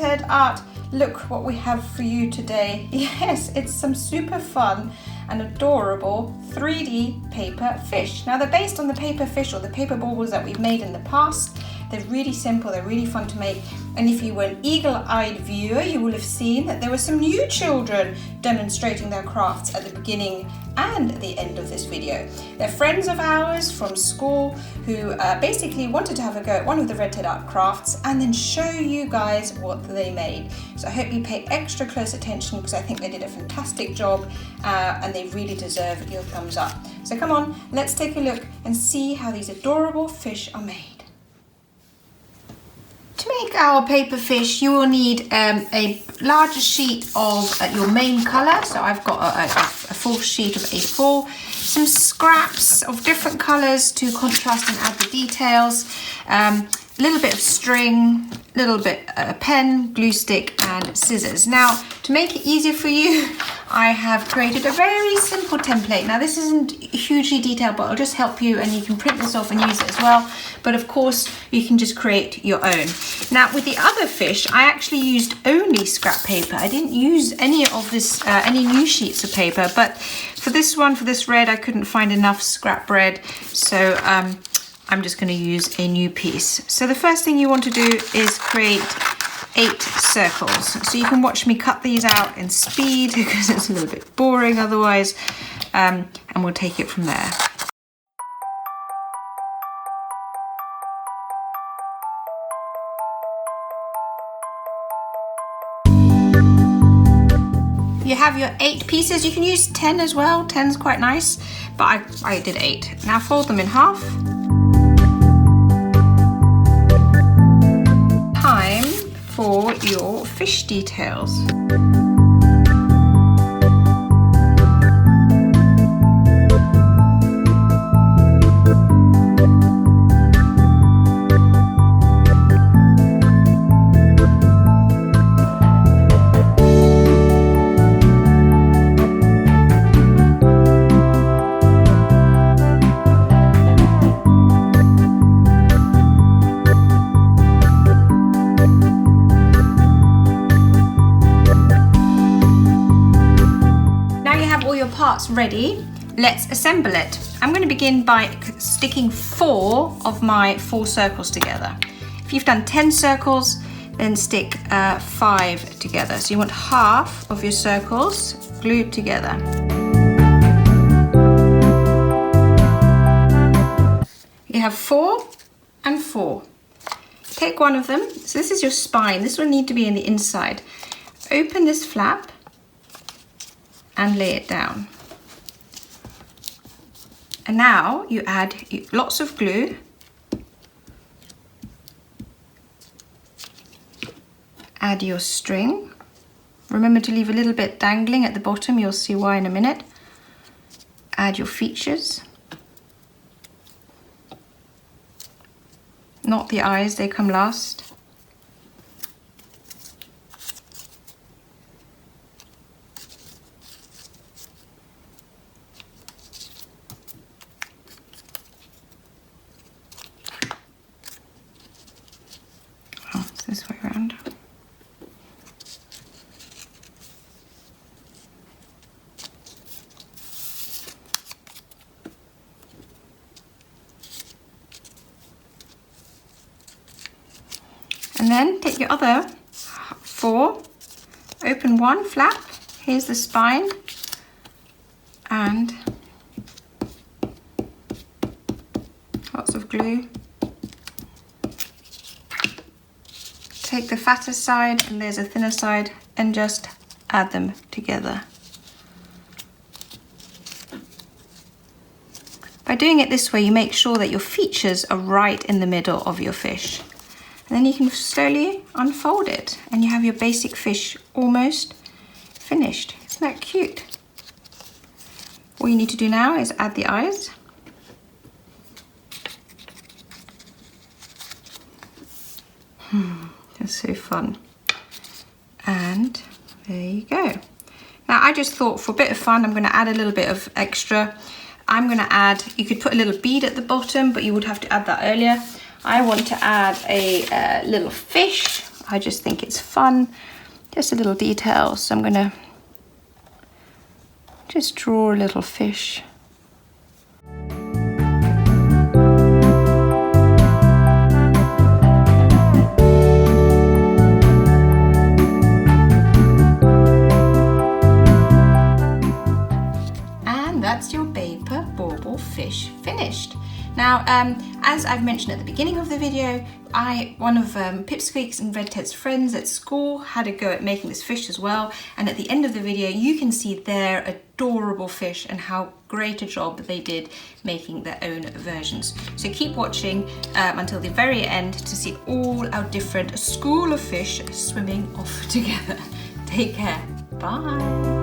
Ted Art. Look what we have for you today. Yes, it's some super fun and adorable 3D paper fish. Now they're based on the paper fish or the paper baubles that we've made in the past. They're really simple, they're really fun to make. And if you were an eagle-eyed viewer, you will have seen that there were some new children demonstrating their crafts at the beginning and at the end of this video. They're friends of ours from school who basically wanted to have a go at one of the Red Ted Art crafts and then show you guys what they made. So I hope you pay extra close attention because I think they did a fantastic job and they really deserve your thumbs up. So come on, let's take a look and see how these adorable fish are made. To make our paper fish, you will need a larger sheet of your main colour. So I've got a full sheet of A4, some scraps of different colours to contrast and add the details, a little bit of string, a little bit pen, glue stick and scissors. Now, to make it easier for you, I have created a very simple template. Now this isn't hugely detailed, but it'll just help you and you can print this off and use it as well. But of course, you can just create your own. Now with the other fish, I actually used only scrap paper. I didn't use any of this, any new sheets of paper, but for this one, for this red, I couldn't find enough scrap red. So I'm just going to use a new piece. So the first thing you want to do is create 8 circles. So you can watch me cut these out in speed because it's a little bit boring otherwise, and we'll take it from there. You have your 8 pieces. You can use 10 as well. 10's quite nice, but I did 8. Now fold them in half. Time for your fish details. Parts ready, let's assemble it. I'm going to begin by sticking 4 of my 4 circles together. If you've done 10 circles, then stick 5 together. So you want half of your circles glued together. You have 4 and 4. Take one of them. So this is your spine. This will need to be in the inside. Open this flap and lay it down. And now you add lots of glue. Add your string. Remember to leave a little bit dangling at the bottom, you'll see why in a minute. Add your features. Not the eyes, they come last. This way around. And then take your other 4, open one flap, here's the spine, and lots of glue. Take the fatter side and there's a thinner side and just add them together. By doing it this way, you make sure that your features are right in the middle of your fish. And then you can slowly unfold it and you have your basic fish almost finished. Isn't that cute? All you need to do now is add the eyes. That's so fun. And there you go. Now I just thought for a bit of fun, I'm going to add a little bit of extra. I'm going to add, you could put a little bead at the bottom, but you would have to add that earlier. I want to add a little fish. I just think it's fun. Just a little detail. So I'm gonna just draw a little fish. That's your paper bauble fish finished. Now, as I've mentioned at the beginning of the video, one of Pipsqueak's and Red Ted's friends at school had a go at making this fish as well, and at the end of the video you can see their adorable fish and how great a job they did making their own versions. So keep watching until the very end to see all our different school of fish swimming off together. Take care. Bye.